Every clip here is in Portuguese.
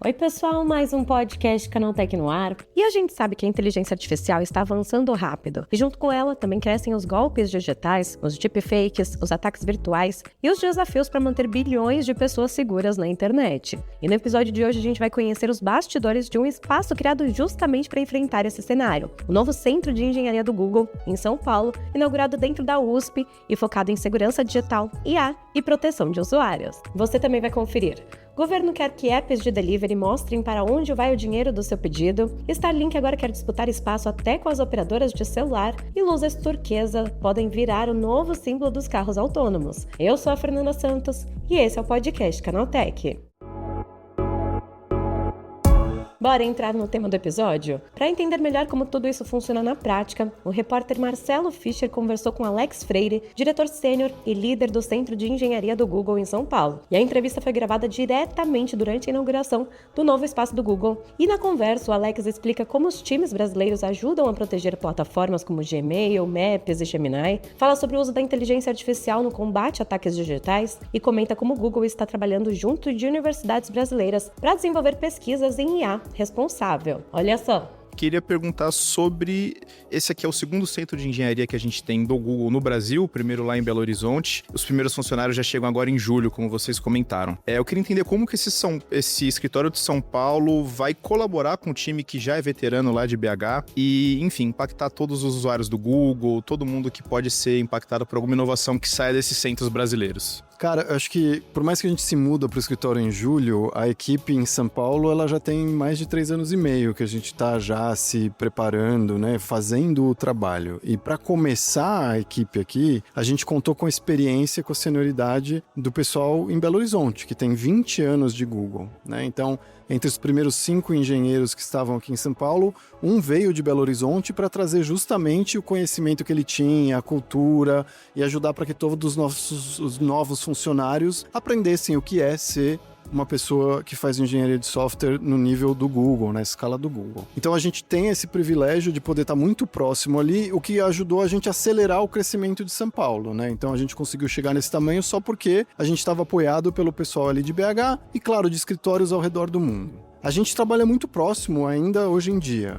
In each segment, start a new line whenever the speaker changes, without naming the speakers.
Oi pessoal, mais um podcast Canaltech no ar. E a gente sabe que a inteligência artificial está avançando rápido. E junto com ela também crescem os golpes digitais, os deepfakes, os ataques virtuais e os desafios para manter bilhões de pessoas seguras na internet. E no episódio de hoje a gente vai conhecer os bastidores de um espaço criado justamente para enfrentar esse cenário. O novo Centro de Engenharia do Google, em São Paulo, inaugurado dentro da USP e focado em segurança digital, IA e proteção de usuários. Você também vai conferir. O governo quer que apps de delivery mostrem para onde vai o dinheiro do seu pedido. Starlink agora quer disputar espaço até com as operadoras de celular. E luzes turquesa podem virar o novo símbolo dos carros autônomos. Eu sou a Fernanda Santos e esse é o podcast Canaltech. Bora entrar no tema do episódio? Para entender melhor como tudo isso funciona na prática, o repórter Marcelo Fischer conversou com Alex Freire, diretor sênior e líder do Centro de Engenharia do Google em São Paulo. E a entrevista foi gravada diretamente durante a inauguração do novo espaço do Google. E na conversa, o Alex explica como os times brasileiros ajudam a proteger plataformas como Gmail, Maps e Gemini, fala sobre o uso da inteligência artificial no combate a ataques digitais e comenta como o Google está trabalhando junto de universidades brasileiras para desenvolver pesquisas em IA responsável. Olha só.
Queria perguntar sobre... Esse aqui é o segundo centro de engenharia que a gente tem do Google no Brasil, o primeiro lá em Belo Horizonte. Os primeiros funcionários já chegam agora em julho, como vocês comentaram. Eu queria entender como que esse escritório de São Paulo vai colaborar com o time que já é veterano lá de BH e, enfim, impactar todos os usuários do Google, todo mundo que pode ser impactado por alguma inovação que saia desses centros brasileiros.
Cara, eu acho que por mais que a gente se muda para o escritório em julho, a equipe em São Paulo ela já tem mais de 3 anos e meio que a gente está já se preparando, né, fazendo o trabalho. E para começar a equipe aqui, a gente contou com a experiência, com a senioridade do pessoal em Belo Horizonte, que tem 20 anos de Google, né? Então, entre os primeiros 5 engenheiros que estavam aqui em São Paulo, um veio de Belo Horizonte para trazer justamente o conhecimento que ele tinha, a cultura, e ajudar para que todos os novos funcionários aprendessem o que é ser uma pessoa que faz engenharia de software no nível do Google, na escala do Google. Então a gente tem esse privilégio de poder estar muito próximo ali, o que ajudou a gente a acelerar o crescimento de São Paulo, né? Então a gente conseguiu chegar nesse tamanho só porque a gente estava apoiado pelo pessoal ali de BH e, claro, de escritórios ao redor do mundo. A gente trabalha muito próximo ainda hoje em dia.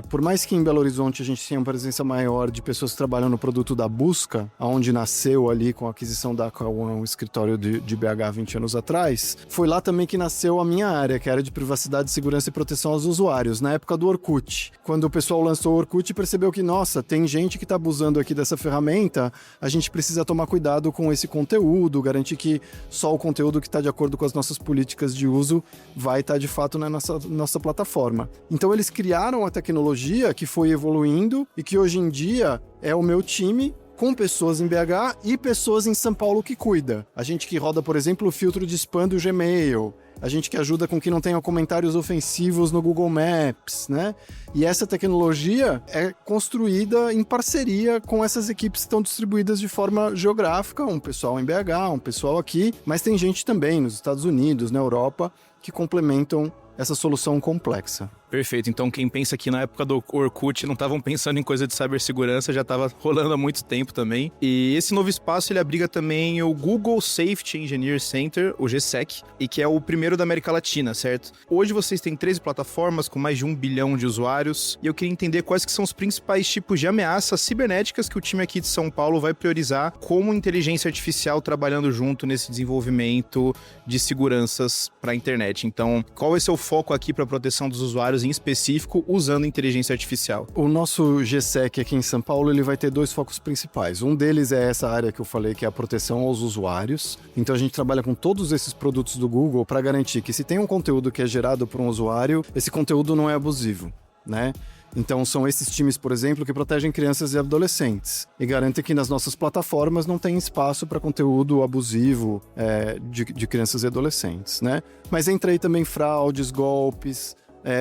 Por mais que em Belo Horizonte a gente tenha uma presença maior de pessoas que trabalham no produto da busca, onde nasceu ali com a aquisição da K1, o escritório de BH 20 anos atrás, foi lá também que nasceu a minha área, que é a área de privacidade, segurança e proteção aos usuários, na época do Orkut. Quando o pessoal lançou o Orkut, percebeu que, nossa, tem gente que está abusando aqui dessa ferramenta, a gente precisa tomar cuidado com esse conteúdo, garantir que só o conteúdo que está de acordo com as nossas políticas de uso vai estar de fato na nossa plataforma. Então eles criaram a tecnologia que foi evoluindo e que hoje em dia é o meu time com pessoas em BH e pessoas em São Paulo que cuida. A gente que roda, por exemplo, o filtro de spam do Gmail, a gente que ajuda com que não tenham comentários ofensivos no Google Maps, né? E essa tecnologia é construída em parceria com essas equipes que estão distribuídas de forma geográfica, um pessoal em BH, um pessoal aqui, mas tem gente também nos Estados Unidos, na Europa, que complementam essa solução complexa.
Perfeito. Então, quem pensa que na época do Orkut não estavam pensando em coisa de cibersegurança, já estava rolando há muito tempo também. E esse novo espaço, ele abriga também o Google Safety Engineer Center, o GSEC, e que é o primeiro da América Latina, certo? Hoje vocês têm 13 plataformas com mais de 1 bilhão de usuários, e eu queria entender quais que são os principais tipos de ameaças cibernéticas que o time aqui de São Paulo vai priorizar como inteligência artificial trabalhando junto nesse desenvolvimento de seguranças para a internet. Então, qual vai ser o foco aqui para a proteção dos usuários em específico usando inteligência artificial?
O nosso GSEC aqui em São Paulo, ele vai ter 2 focos principais. Um deles é essa área que eu falei, que é a proteção aos usuários. Então a gente trabalha com todos esses produtos do Google para garantir que se tem um conteúdo que é gerado por um usuário, esse conteúdo não é abusivo, né? Então são esses times, por exemplo, que protegem crianças e adolescentes e garantem que nas nossas plataformas não tem espaço para conteúdo abusivo de crianças e adolescentes, né? Mas entra aí também fraudes, golpes,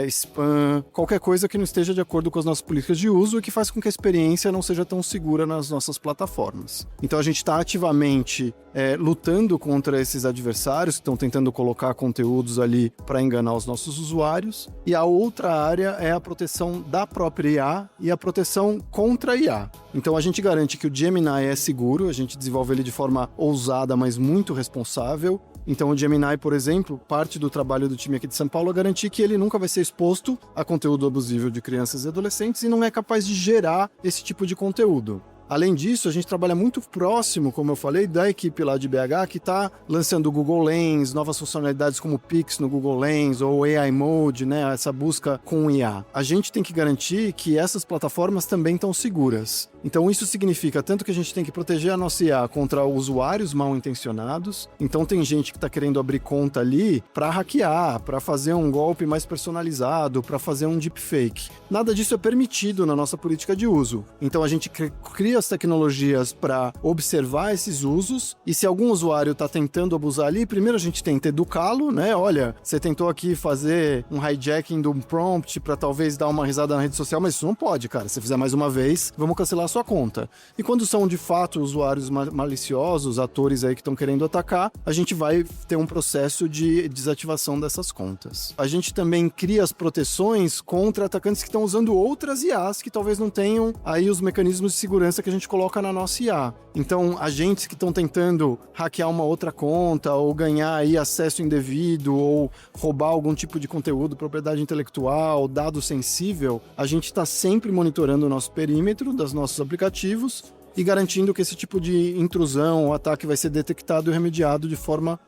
spam, qualquer coisa que não esteja de acordo com as nossas políticas de uso e que faz com que a experiência não seja tão segura nas nossas plataformas. Então a gente está ativamente lutando contra esses adversários que estão tentando colocar conteúdos ali para enganar os nossos usuários. E a outra área é a proteção da própria IA e a proteção contra a IA. Então a gente garante que o Gemini é seguro, a gente desenvolve ele de forma ousada, mas muito responsável. Então o Gemini, por exemplo, parte do trabalho do time aqui de São Paulo é garantir que ele nunca vai ser exposto a conteúdo abusivo de crianças e adolescentes e não é capaz de gerar esse tipo de conteúdo. Além disso, a gente trabalha muito próximo, como eu falei, da equipe lá de BH que está lançando o Google Lens, novas funcionalidades como o Pix no Google Lens ou AI Mode, né, essa busca com IA. A gente tem que garantir que essas plataformas também estão seguras. Então isso significa tanto que a gente tem que proteger a nossa IA contra usuários mal intencionados. Então tem gente que está querendo abrir conta ali para hackear, para fazer um golpe mais personalizado, para fazer um deepfake. Nada disso é permitido na nossa política de uso. Então a gente cria as tecnologias para observar esses usos e se algum usuário está tentando abusar ali, primeiro a gente tenta educá-lo, né? Olha, você tentou aqui fazer um hijacking de um prompt para talvez dar uma risada na rede social, mas isso não pode, cara. Se fizer mais uma vez, vamos cancelar a sua conta. E quando são de fato usuários maliciosos, atores aí que estão querendo atacar, a gente vai ter um processo de desativação dessas contas. A gente também cria as proteções contra atacantes que estão usando outras IAs que talvez não tenham aí os mecanismos de segurança que a gente coloca na nossa IA. Então, agentes que estão tentando hackear uma outra conta ou ganhar aí acesso indevido ou roubar algum tipo de conteúdo, propriedade intelectual, dado sensível, a gente está sempre monitorando o nosso perímetro dos nossos aplicativos e garantindo que esse tipo de intrusão ou ataque vai ser detectado e remediado de forma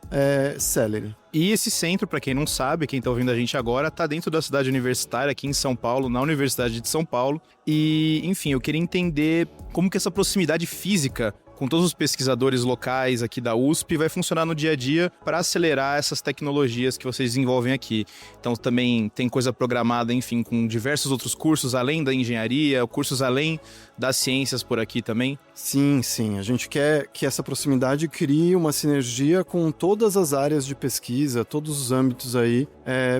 célere.
E esse centro, para quem não sabe, quem tá ouvindo a gente agora, tá dentro da cidade universitária aqui em São Paulo, na Universidade de São Paulo. E, enfim, eu queria entender como que essa proximidade física com todos os pesquisadores locais aqui da USP vai funcionar no dia a dia para acelerar essas tecnologias que vocês desenvolvem aqui. Então também tem coisa programada, enfim, com diversos outros cursos além da engenharia, cursos além das ciências por aqui também?
Sim, sim. A gente quer que essa proximidade crie uma sinergia com todas as áreas de pesquisa, todos os âmbitos aí,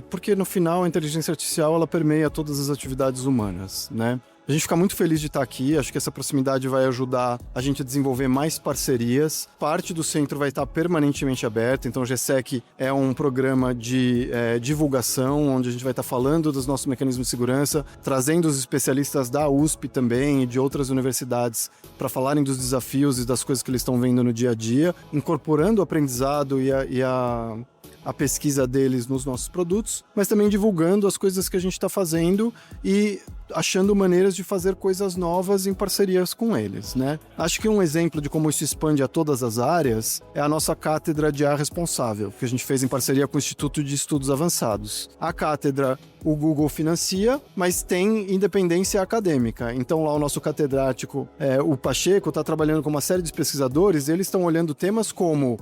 porque no final a inteligência artificial ela permeia todas as atividades humanas, né? A gente fica muito feliz de estar aqui, acho que essa proximidade vai ajudar a gente a desenvolver mais parcerias. Parte do centro vai estar permanentemente aberta, então o GSEC é um programa de divulgação, onde a gente vai estar falando dos nossos mecanismos de segurança, trazendo os especialistas da USP também e de outras universidades para falarem dos desafios e das coisas que eles estão vendo no dia a dia, incorporando o aprendizado e a pesquisa deles nos nossos produtos, mas também divulgando as coisas que a gente está fazendo e achando maneiras de fazer coisas novas em parcerias com eles, né? Acho que um exemplo de como isso expande a todas as áreas é a nossa cátedra de IA responsável, que a gente fez em parceria com o Instituto de Estudos Avançados. A cátedra o Google financia, mas tem independência acadêmica. Então lá o nosso catedrático, o Pacheco, está trabalhando com uma série de pesquisadores, eles estão olhando temas como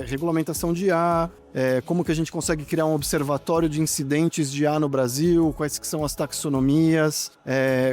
regulamentação de IA, como que a gente consegue criar um observatório de incidentes de IA no Brasil, quais que são as taxonomias,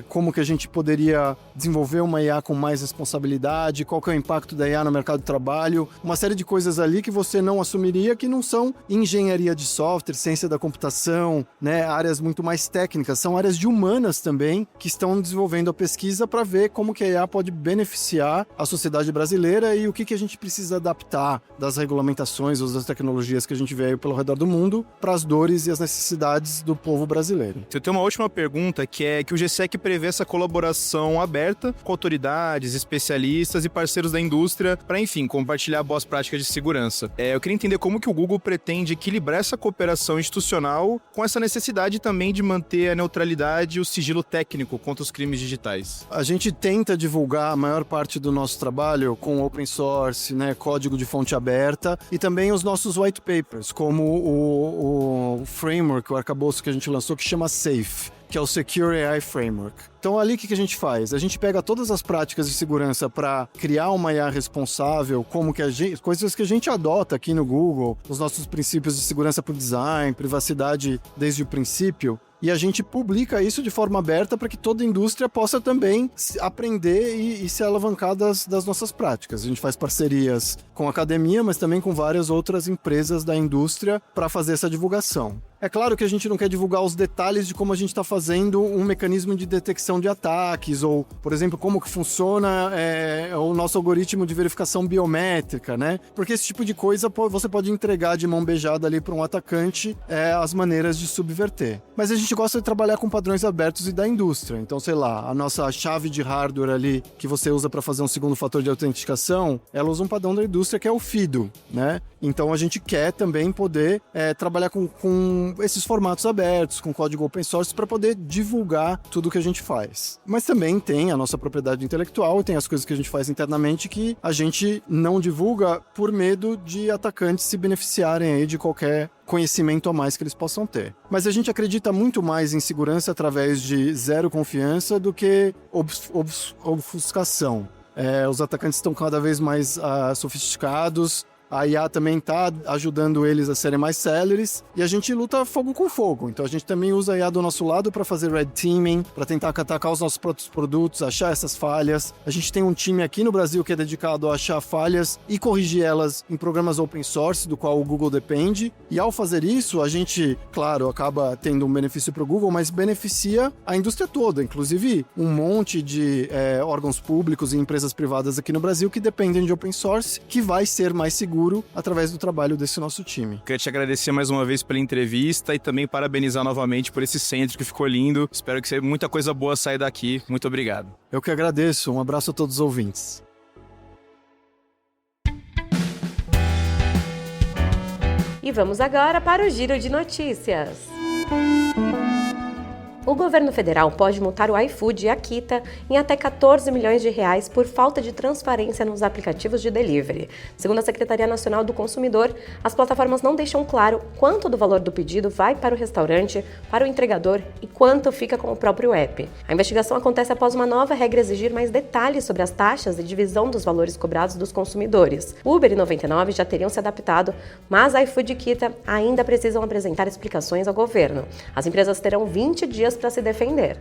como que a gente poderia desenvolver uma IA com mais responsabilidade, qual que é o impacto da IA no mercado de trabalho, uma série de coisas ali que você não assumiria que não são engenharia de software, ciência da computação, né, áreas muito mais técnicas, são áreas de humanas também que estão desenvolvendo a pesquisa para ver como que a IA pode beneficiar a sociedade brasileira e o que a gente precisa adaptar das regulamentações ou das tecnologias que a gente vê aí pelo redor do mundo para as dores e as necessidades do povo brasileiro.
Eu tenho uma última pergunta, que é que o GSEC prevê essa colaboração aberta com autoridades, especialistas e parceiros da indústria para, enfim, compartilhar boas práticas de segurança. Eu queria entender como que o Google pretende equilibrar essa cooperação institucional com essa necessidade também de manter a neutralidade e o sigilo técnico contra os crimes digitais.
A gente tenta divulgar a maior parte do nosso trabalho com open source, né, código de fonte aberta e também os nossos white papers, como o framework, o arcabouço que a gente lançou que chama SAFE, que é o Secure AI Framework. Então ali o que a gente faz? A gente pega todas as práticas de segurança para criar uma IA responsável, como que coisas que a gente adota aqui no Google, os nossos princípios de segurança por design, privacidade desde o princípio, e a gente publica isso de forma aberta para que toda a indústria possa também aprender e se alavancar das nossas práticas. A gente faz parcerias com a academia, mas também com várias outras empresas da indústria para fazer essa divulgação. É claro que a gente não quer divulgar os detalhes de como a gente está fazendo um mecanismo de detecção de ataques, ou, por exemplo, como que funciona o nosso algoritmo de verificação biométrica, né? Porque esse tipo de coisa você pode entregar de mão beijada ali para um atacante as maneiras de subverter. Mas a gente gosta de trabalhar com padrões abertos e da indústria. Então, sei lá, a nossa chave de hardware ali, que você usa para fazer um segundo fator de autenticação, ela usa um padrão da indústria que é o FIDO, né? Então, a gente quer também poder trabalhar com esses formatos abertos, com código open source, para poder divulgar tudo que a gente faz. Mas também tem a nossa propriedade intelectual e tem as coisas que a gente faz internamente que a gente não divulga por medo de atacantes se beneficiarem aí de qualquer conhecimento a mais que eles possam ter. Mas a gente acredita muito mais em segurança através de zero confiança do que obfuscação. Os atacantes estão cada vez mais sofisticados. A IA também está ajudando eles a serem mais céleres e a gente luta fogo com fogo. Então a gente também usa a IA do nosso lado para fazer red teaming, para tentar atacar os nossos próprios produtos, achar essas falhas. A gente tem um time aqui no Brasil que é dedicado a achar falhas e corrigir elas em programas open source, do qual o Google depende. E ao fazer isso, a gente, claro, acaba tendo um benefício para o Google, mas beneficia a indústria toda, inclusive um monte de órgãos públicos e empresas privadas aqui no Brasil que dependem de open source, que vai ser mais seguro através do trabalho desse nosso time.
Queria te agradecer mais uma vez pela entrevista e também parabenizar novamente por esse centro que ficou lindo. Espero que muita coisa boa saia daqui. Muito obrigado.
Eu que agradeço. Um abraço a todos os ouvintes.
E vamos agora para o Giro de Notícias. O governo federal pode multar o iFood e a Kita em até 14 milhões de reais por falta de transparência nos aplicativos de delivery. Segundo a Secretaria Nacional do Consumidor, as plataformas não deixam claro quanto do valor do pedido vai para o restaurante, para o entregador e quanto fica com o próprio app. A investigação acontece após uma nova regra exigir mais detalhes sobre as taxas e divisão dos valores cobrados dos consumidores. Uber e 99 já teriam se adaptado, mas a iFood e Kita ainda precisam apresentar explicações ao governo. As empresas terão 20 dias para se defender.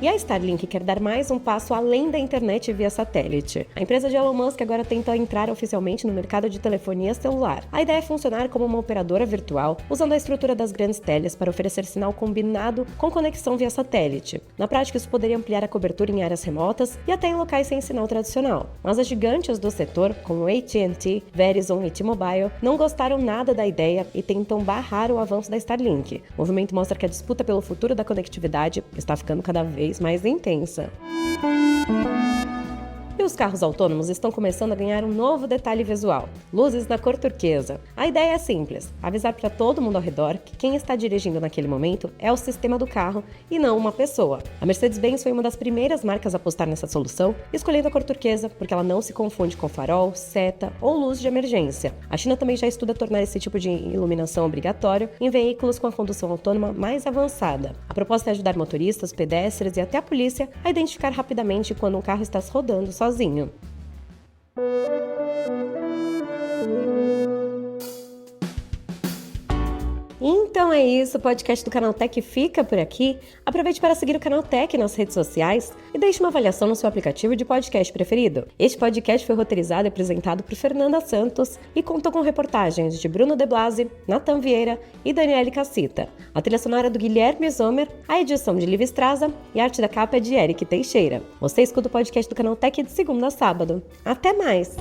E a Starlink quer dar mais um passo além da internet via satélite. A empresa de Elon Musk agora tenta entrar oficialmente no mercado de telefonia celular. A ideia é funcionar como uma operadora virtual, usando a estrutura das grandes teles para oferecer sinal combinado com conexão via satélite. Na prática, isso poderia ampliar a cobertura em áreas remotas e até em locais sem sinal tradicional. Mas as gigantes do setor, como AT&T, Verizon e T-Mobile, não gostaram nada da ideia e tentam barrar o avanço da Starlink. O movimento mostra que a disputa pelo futuro da conectividade está ficando cada vez mais intensa. E os carros autônomos estão começando a ganhar um novo detalhe visual: luzes na cor turquesa. A ideia é simples: avisar para todo mundo ao redor que quem está dirigindo naquele momento é o sistema do carro e não uma pessoa. A Mercedes-Benz foi uma das primeiras marcas a apostar nessa solução, escolhendo a cor turquesa porque ela não se confunde com farol, seta ou luz de emergência. A China também já estuda tornar esse tipo de iluminação obrigatório em veículos com a condução autônoma mais avançada. A proposta é ajudar motoristas, pedestres e até a polícia a identificar rapidamente quando um carro está rodando sozinho. Então é isso, o podcast do Canaltech fica por aqui. Aproveite para seguir o Canaltech nas redes sociais e deixe uma avaliação no seu aplicativo de podcast preferido. Este podcast foi roteirizado e apresentado por Fernanda Santos e contou com reportagens de Bruno De Blasi, Nathan Vieira e Daniele Cassita. A trilha sonora é do Guilherme Zomer, a edição de Liv Estraza e a arte da capa é de Eric Teixeira. Você escuta o podcast do Canaltech de segunda a sábado. Até mais!